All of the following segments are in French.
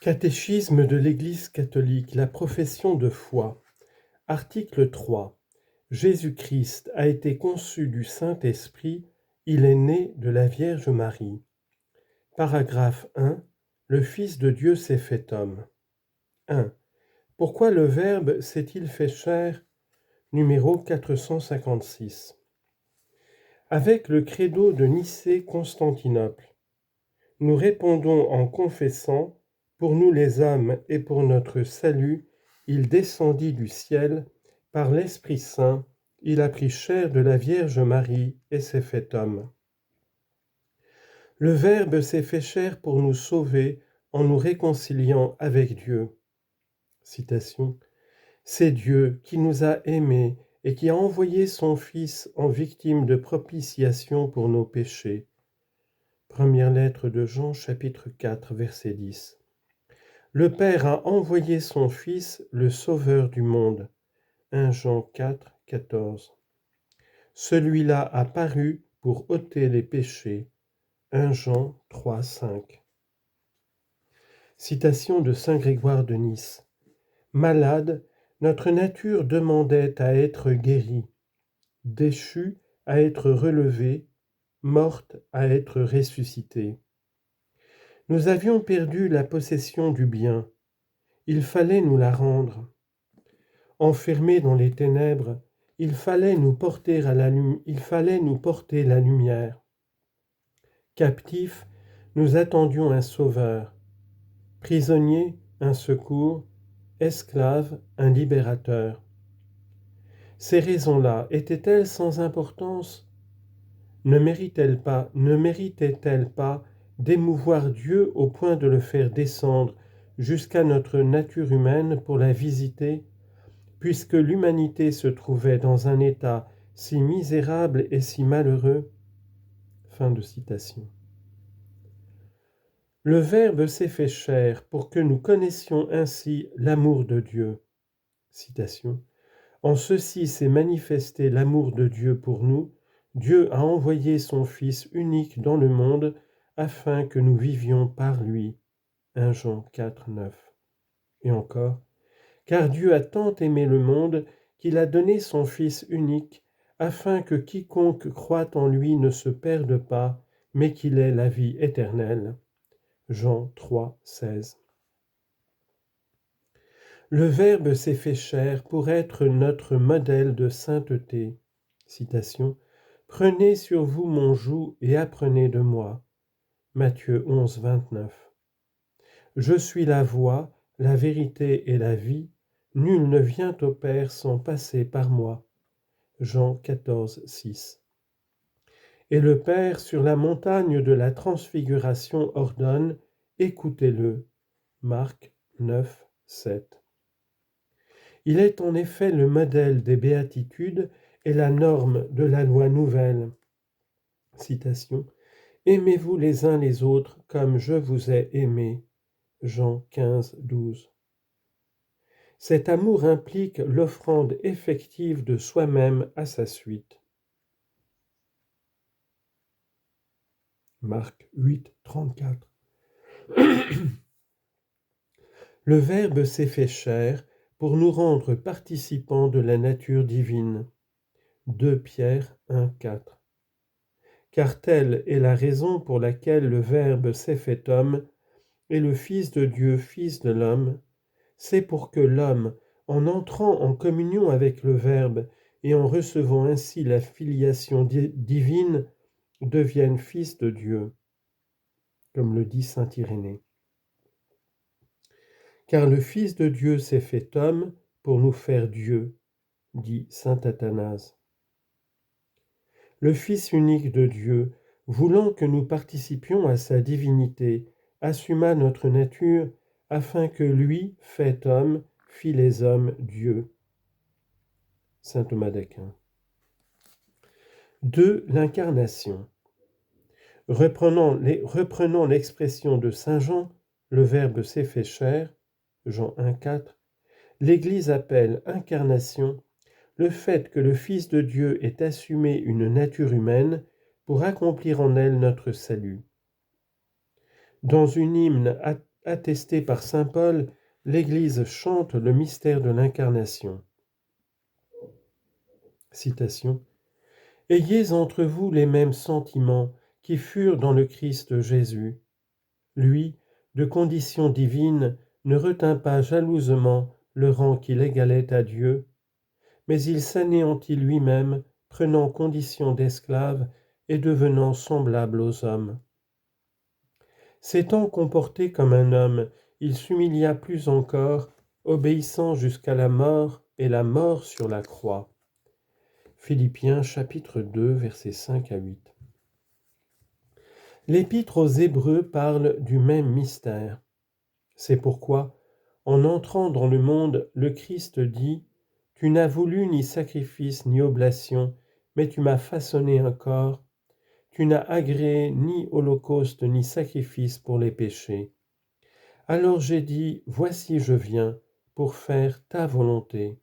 Catéchisme de l'Église catholique, la profession de foi. Article 3. Jésus-Christ a été conçu du Saint-Esprit, il est né de la Vierge Marie. Paragraphe 1. Le Fils de Dieu s'est fait homme. 1. Pourquoi le Verbe s'est-il fait chair? Numéro 456. Avec le credo de Nicée-Constantinople, nous répondons en confessant: pour nous les hommes et pour notre salut, il descendit du ciel, par l'Esprit Saint, il a pris chair de la Vierge Marie et s'est fait homme. Le Verbe s'est fait chair pour nous sauver en nous réconciliant avec Dieu. Citation. C'est Dieu qui nous a aimés et qui a envoyé son Fils en victime de propitiation pour nos péchés. Première lettre de Jean, chapitre 4, verset 10. Le Père a envoyé son Fils, le Sauveur du monde. 1 Jean 4, 14. Celui-là a paru pour ôter les péchés. 1 Jean 3, 5. Citation de saint Grégoire de Nice. Malade, notre nature demandait à être guérie, déchue à être relevée, morte à être ressuscitée. Nous avions perdu la possession du bien. Il fallait nous la rendre. Enfermés dans les ténèbres, il fallait nous porter la lumière. Captifs, nous attendions un sauveur. Prisonniers, un secours. Esclaves, un libérateur. Ces raisons-là étaient-elles sans importance? Ne méritaient-elles pas d'émouvoir Dieu au point de le faire descendre jusqu'à notre nature humaine pour la visiter, puisque l'humanité se trouvait dans un état si misérable et si malheureux? Fin de citation. Le Verbe s'est fait chair pour que nous connaissions ainsi l'amour de Dieu. Citation. En ceci s'est manifesté l'amour de Dieu pour nous. Dieu a envoyé son Fils unique dans le monde afin que nous vivions par lui. 1 Jean 4, 9. Et encore, car Dieu a tant aimé le monde qu'il a donné son Fils unique afin que quiconque croit en lui ne se perde pas, mais qu'il ait la vie éternelle. Jean 3, 16. Le Verbe s'est fait chair pour être notre modèle de sainteté. Citation. Prenez sur vous mon joug et apprenez de moi. Matthieu 11, 29. Je suis la voie, la vérité et la vie. Nul ne vient au Père sans passer par moi. Jean 14, 6. Et le Père sur la montagne de la transfiguration ordonne: écoutez-le. Marc 9, 7. Il est en effet le modèle des béatitudes et la norme de la loi nouvelle. Citation. Aimez-vous les uns les autres comme je vous ai aimé. Jean 15, 12. Cet amour implique l'offrande effective de soi-même à sa suite. Marc 8, 34. Le Verbe s'est fait chair pour nous rendre participants de la nature divine. 2 Pierre 1, 4. Car telle est la raison pour laquelle le Verbe s'est fait homme, et le Fils de Dieu, Fils de l'homme, c'est pour que l'homme, en entrant en communion avec le Verbe et en recevant ainsi la filiation divine, devienne fils de Dieu, comme le dit saint Irénée. Car le Fils de Dieu s'est fait homme pour nous faire Dieu, dit saint Athanase. Le Fils unique de Dieu, voulant que nous participions à sa divinité, assuma notre nature afin que lui, fait homme, fit les hommes Dieu. Saint Thomas d'Aquin. 2. L'incarnation. Reprenant l'expression de saint Jean, le Verbe s'est fait chair, Jean 1, 4, l'Église appelle incarnation le fait que le Fils de Dieu ait assumé une nature humaine pour accomplir en elle notre salut. Dans une hymne attesté par saint Paul, l'Église chante le mystère de l'incarnation. Citation. Ayez entre vous les mêmes sentiments qui furent dans le Christ Jésus. Lui, de condition divine, ne retint pas jalousement le rang qu'il égalait à Dieu, mais il s'anéantit lui-même, prenant condition d'esclave et devenant semblable aux hommes. S'étant comporté comme un homme, il s'humilia plus encore, obéissant jusqu'à la mort et la mort sur la croix. Philippiens chapitre 2, versets 5 à 8. L'Épître aux Hébreux parle du même mystère. C'est pourquoi, en entrant dans le monde, le Christ dit « Tu n'as voulu ni sacrifice ni oblation, mais tu m'as façonné un corps. Tu n'as agréé ni holocauste ni sacrifice pour les péchés. Alors j'ai dit, voici je viens pour faire ta volonté. »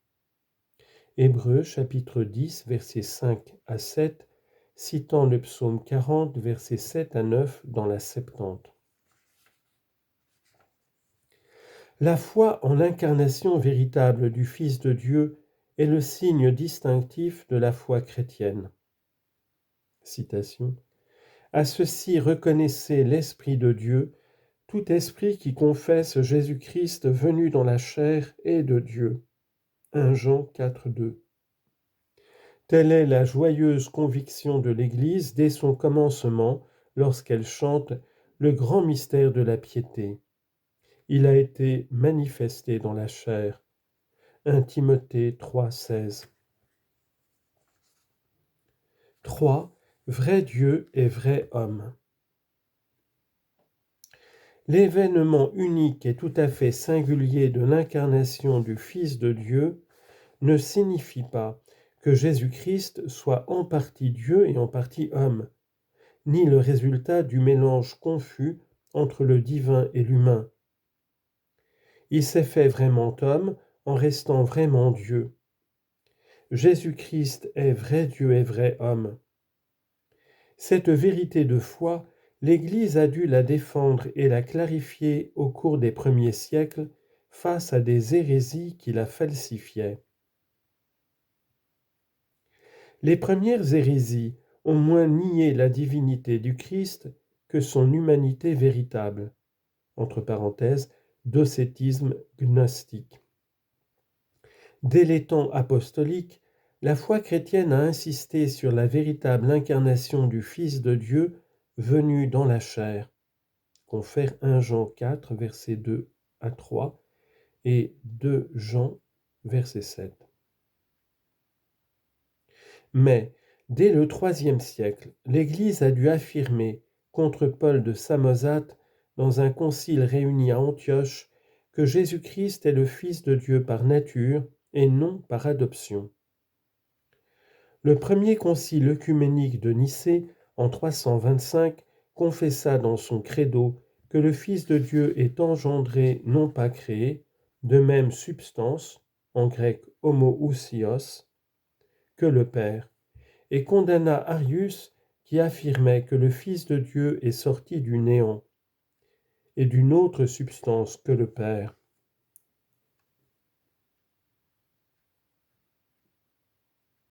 Hébreux chapitre 10, versets 5 à 7, citant le psaume 40, versets 7 à 9 dans la Septante. La foi en l'incarnation véritable du Fils de Dieu est le signe distinctif de la foi chrétienne. Citation. À ceci reconnaissez l'Esprit de Dieu, tout esprit qui confesse Jésus-Christ venu dans la chair est de Dieu. 1 Jean 4, 2. Telle est la joyeuse conviction de l'Église dès son commencement, lorsqu'elle chante le grand mystère de la piété. Il a été manifesté dans la chair. 1 Timothée 3, 16. 3. Vrai Dieu et vrai homme. L'événement unique et tout à fait singulier de l'incarnation du Fils de Dieu ne signifie pas que Jésus-Christ soit en partie Dieu et en partie homme, ni le résultat du mélange confus entre le divin et l'humain. Il s'est fait vraiment homme en restant vraiment Dieu. Jésus-Christ est vrai Dieu et vrai homme. Cette vérité de foi, l'Église a dû la défendre et la clarifier au cours des premiers siècles face à des hérésies qui la falsifiaient. Les premières hérésies ont moins nié la divinité du Christ que son humanité véritable. Entre parenthèses, docétisme gnostique. Dès les temps apostoliques, la foi chrétienne a insisté sur la véritable incarnation du Fils de Dieu venu dans la chair. Confère 1 Jean 4, versets 2 à 3 et 2 Jean, verset 7. Mais, dès le IIIe siècle, l'Église a dû affirmer, contre Paul de Samosate, dans un concile réuni à Antioche, que Jésus-Christ est le Fils de Dieu par nature et non par adoption. Le premier concile œcuménique de Nicée, en 325, confessa dans son credo que le Fils de Dieu est engendré, non pas créé, de même substance, en grec homoousios, que le Père, et condamna Arius qui affirmait que le Fils de Dieu est sorti du néant et d'une autre substance que le Père.